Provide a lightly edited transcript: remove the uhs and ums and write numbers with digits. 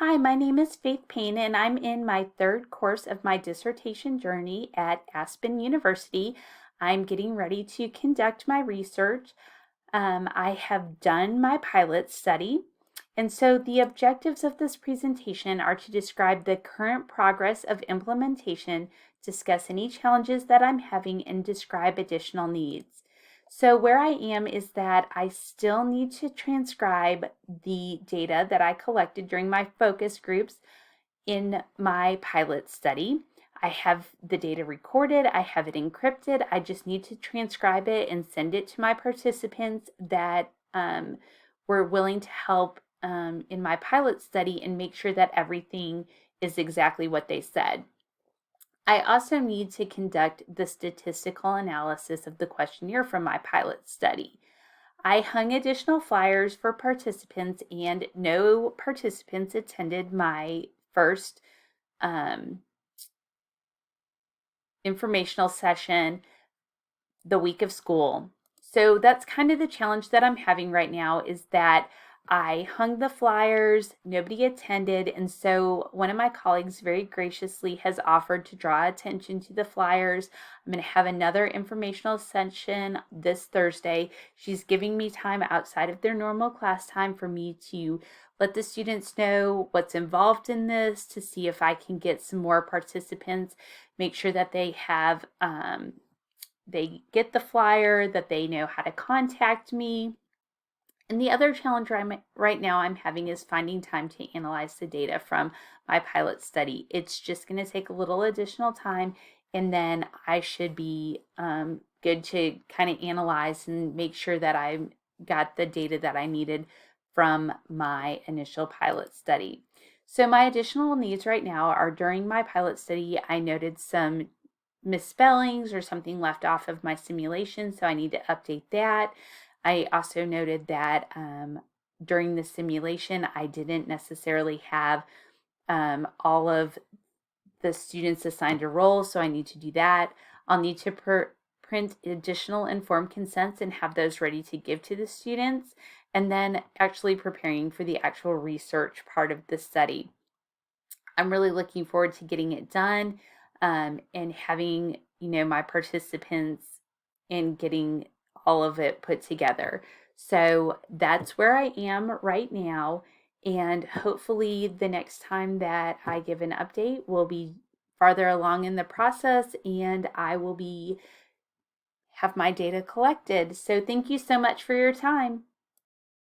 Hi, my name is Faith Payne, and I'm in my third course of my dissertation journey at Aspen University. I'm getting ready to conduct my research. I have done my pilot study, and so the objectives of this presentation are to describe the current progress of implementation, discuss any challenges that I'm having, and describe additional needs. So where I am is that I still need to transcribe the data that I collected during my focus groups in my pilot study. I have the data recorded, I have it encrypted, I just need to transcribe it and send it to my participants that were willing to help in my pilot study and make sure that everything is exactly what they said. I also need to conduct the statistical analysis of the questionnaire from my pilot study. I hung additional flyers for participants, and no participants attended my first informational session the week of school. So that's kind of the challenge that I'm having right now, is that I hung the flyers, nobody attended, and so one of my colleagues very graciously has offered to draw attention to the flyers. I'm going to have another informational session this Thursday. She's giving me time outside of their normal class time for me to let the students know what's involved in this, to see if I can get some more participants, make sure that they have they get the flyer, that they know how to contact me. And the other challenge right now I'm having is finding time to analyze the data from my pilot study. It's just going to take a little additional time, and then I should be good to kind of analyze and make sure that I got the data that I needed from my initial pilot study. So my additional needs right now are, during my pilot study, I noted some misspellings or something left off of my simulation, so I need to update that. I also noted that during the simulation, I didn't necessarily have all of the students assigned a role, so I need to do that. I'll need to print additional informed consents and have those ready to give to the students, and then actually preparing for the actual research part of the study. I'm really looking forward to getting it done and having, my participants and getting all of it put together. So that's where I am right now. And hopefully the next time that I give an update, we'll be farther along in the process and I will have my data collected. So thank you so much for your time.